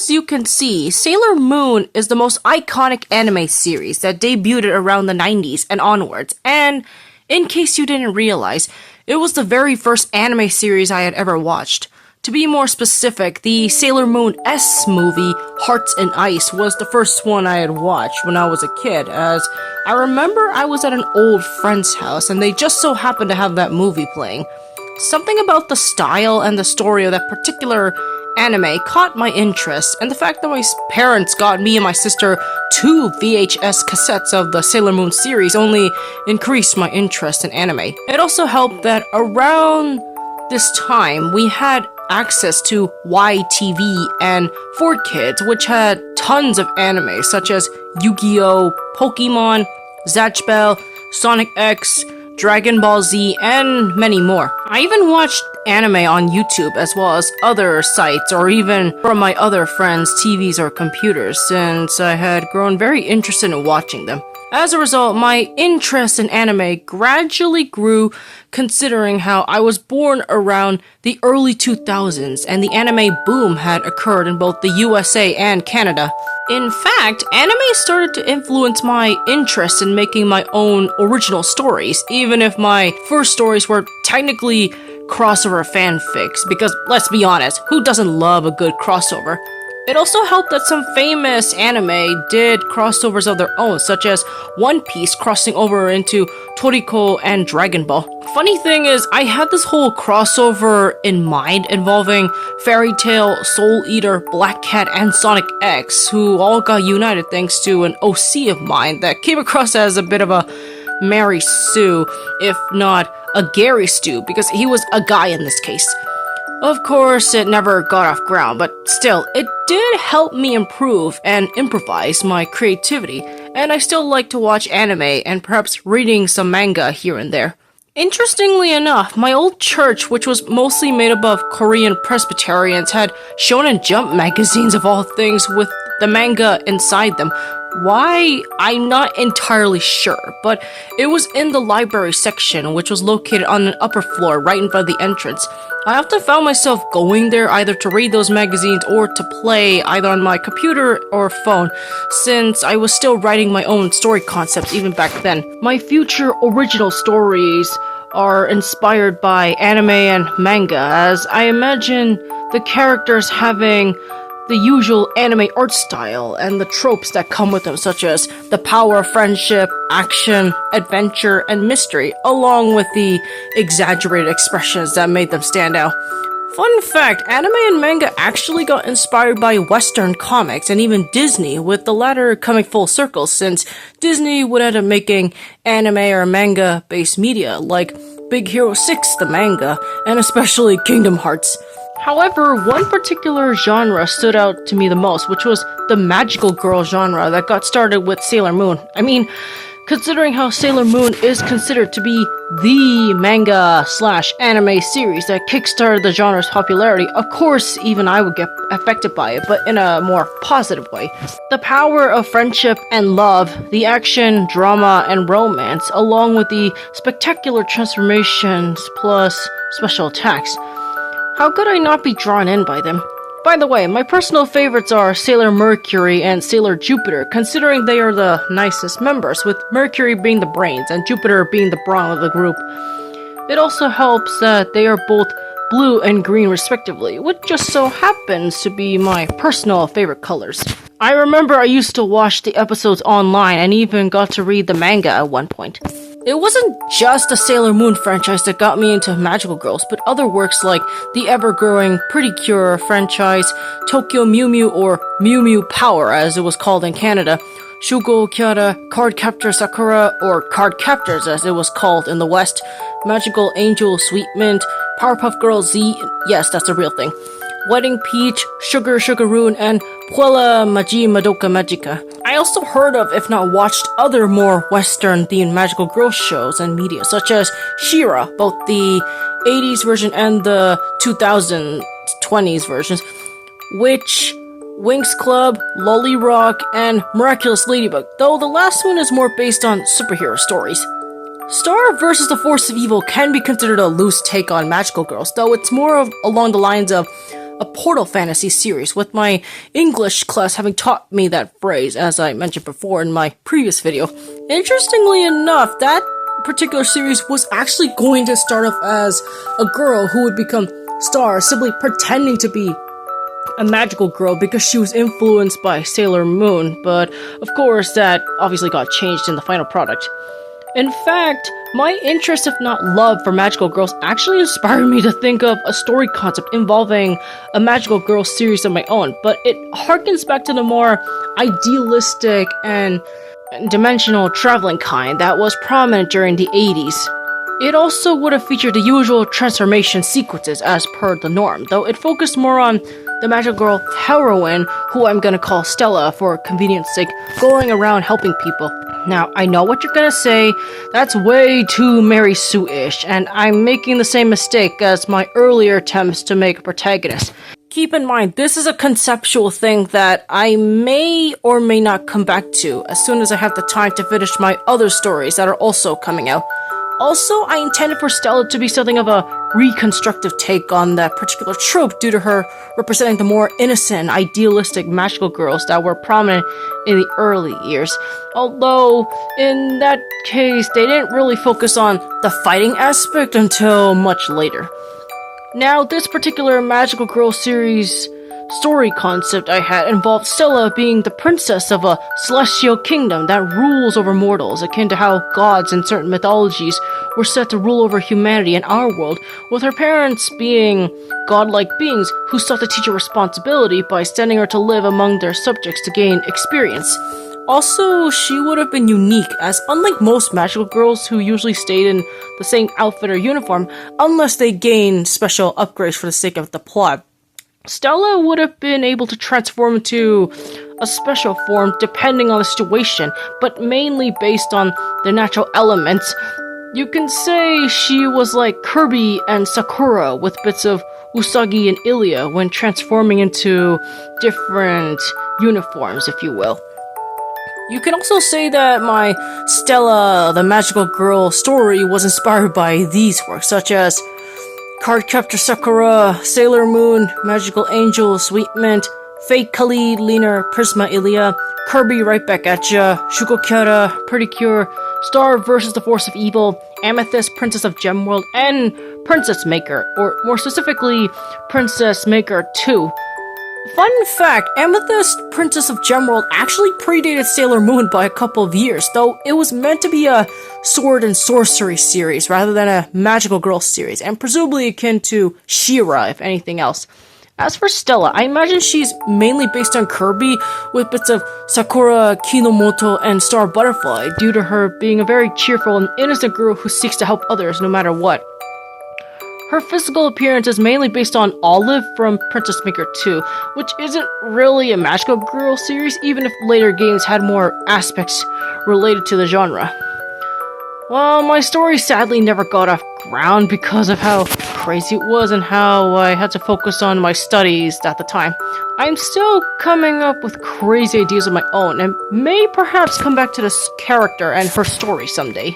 as you can see, Sailor Moon is the most iconic anime series that debuted around the 90s and onwards, and in case you didn't realize, it was the very first anime series I had ever watched. To be more specific, the Sailor Moon S movie, Hearts in Ice, was the first one I had watched when I was a kid, as I remember I was at an old friend's house and they just so happened to have that movie playing. Something about the style and the story of that particular anime caught my interest, and the fact that my parents got me and my sister 2 VHS cassettes of the Sailor Moon series only increased my interest in anime. It also helped that around this time we had access to YTV and 4Kids, which had tons of anime such as Yu-Gi-Oh!, Pokemon, Zatch Bell, Sonic X, Dragon Ball Z, and many more. I even watched anime on YouTube as well as other sites or even from my other friends' TVs or computers since I had grown very interested in watching them. As a result, my interest in anime gradually grew considering how I was born around the early 2000s and the anime boom had occurred in both the USA and Canada. In fact, anime started to influence my interest in making my own original stories, even if my first stories were technically crossover fanfics, because let's be honest, who doesn't love a good crossover? It also helped that some famous anime did crossovers of their own, such as One Piece crossing over into Toriko and Dragon Ball. Funny thing is, I had this whole crossover in mind involving Fairy Tail, Soul Eater, Black Cat, and Sonic X, who all got united thanks to an OC of mine that came across as a bit of a Mary Sue, if not a Gary Stu, because he was a guy in this case. Of course, it never got off ground, but still, it did help me improve and improvise my creativity, and I still like to watch anime and perhaps reading some manga here and there. Interestingly enough, my old church, which was mostly made up of Korean Presbyterians, had Shonen Jump magazines of all things with the manga inside them. Why? I'm not entirely sure, but it was in the library section, which was located on an upper floor right in front of the entrance. I often found myself going there either to read those magazines or to play either on my computer or phone, since I was still writing my own story concepts even back then. My future original stories are inspired by anime and manga, as I imagine the characters having the usual anime art style and the tropes that come with them, such as the power of friendship, action, adventure, and mystery, along with the exaggerated expressions that made them stand out. Fun fact, anime and manga actually got inspired by Western comics and even Disney, with the latter coming full circle since Disney would end up making anime or manga-based media like Big Hero 6, the manga, and especially Kingdom Hearts. However, one particular genre stood out to me the most, which was the magical girl genre that got started with Sailor Moon. I mean, considering how Sailor Moon is considered to be the manga/anime series that kickstarted the genre's popularity, of course, even I would get affected by it, but in a more positive way. The power of friendship and love, the action, drama, and romance, along with the spectacular transformations plus special attacks. How could I not be drawn in by them? By the way, my personal favorites are Sailor Mercury and Sailor Jupiter, considering they are the nicest members, with Mercury being the brains and Jupiter being the brawn of the group. It also helps that they are both blue and green respectively, which just so happens to be my personal favorite colors. I remember I used to watch the episodes online and even got to read the manga at one point. It wasn't just the Sailor Moon franchise that got me into magical girls, but other works like the ever-growing Pretty Cure franchise, Tokyo Mew Mew or Mew Mew Power as it was called in Canada, Shugo Kyara, Card Captor Sakura, or Card Captors as it was called in the West, Magical Angel Sweet Mint, Powerpuff Girls Z, yes, that's a real thing, Wedding Peach, Sugar Sugaroon, and Puella Magi Madoka Magica. I also heard of, if not watched, other more Western-themed magical girl shows and media, such as She-Ra, both the 80s version and the 2020s versions, which Winx Club, Lolly Rock, and Miraculous Ladybug, though the last one is more based on superhero stories. Star vs. the Force of Evil can be considered a loose take on magical girls, though it's more of along the lines of a portal fantasy series, with my English class having taught me that phrase, as I mentioned before in my previous video. Interestingly enough, that particular series was actually going to start off as a girl who would become Star, simply pretending to be a magical girl because she was influenced by Sailor Moon, but of course that obviously got changed in the final product. In fact, my interest, if not love, for magical girls actually inspired me to think of a story concept involving a magical girl series of my own, but it harkens back to the more idealistic and dimensional traveling kind that was prominent during the 80s. It also would have featured the usual transformation sequences as per the norm, though it focused more on the magical girl heroine, who I'm gonna call Stella for convenience sake, going around helping people. Now, I know what you're gonna say, that's way too Mary Sue-ish, and I'm making the same mistake as my earlier attempts to make a protagonist. Keep in mind, this is a conceptual thing that I may or may not come back to as soon as I have the time to finish my other stories that are also coming out. Also, I intended for Stella to be something of a reconstructive take on that particular trope due to her representing the more innocent and idealistic magical girls that were prominent in the early years. Although, in that case, they didn't really focus on the fighting aspect until much later. Now, this particular magical girl series story concept I had involved Stella being the princess of a celestial kingdom that rules over mortals, akin to how gods in certain mythologies were set to rule over humanity in our world, with her parents being godlike beings who sought to teach her responsibility by sending her to live among their subjects to gain experience. Also, she would have been unique, as unlike most magical girls who usually stayed in the same outfit or uniform, unless they gained special upgrades for the sake of the plot, Stella would have been able to transform into a special form depending on the situation, but mainly based on the natural elements. You can say she was like Kirby and Sakura with bits of Usagi and Ilya when transforming into different uniforms, if you will. You can also say that my Stella the Magical Girl story was inspired by these works, such as Cardcaptor Sakura, Sailor Moon, Magical Angel, Sweet Mint, Fate Khalid, Liner, Prisma Ilya, Kirby Right Back at Ya, Shuko Kyara, Pretty Cure, Star vs. the Force of Evil, Amethyst, Princess of Gemworld, and Princess Maker, or more specifically, Princess Maker 2. Fun fact, Amethyst, Princess of Gemworld actually predated Sailor Moon by a couple of years, though it was meant to be a sword and sorcery series rather than a magical girl series, and presumably akin to She-Ra, if anything else. As for Stella, I imagine she's mainly based on Kirby, with bits of Sakura, Kinomoto, and Star Butterfly, due to her being a very cheerful and innocent girl who seeks to help others no matter what. Her physical appearance is mainly based on Olive from Princess Maker 2, which isn't really a magical girl series, even if later games had more aspects related to the genre. Well, my story sadly never got off ground because of how crazy it was and how I had to focus on my studies at the time. I'm still coming up with crazy ideas of my own, and may perhaps come back to this character and her story someday.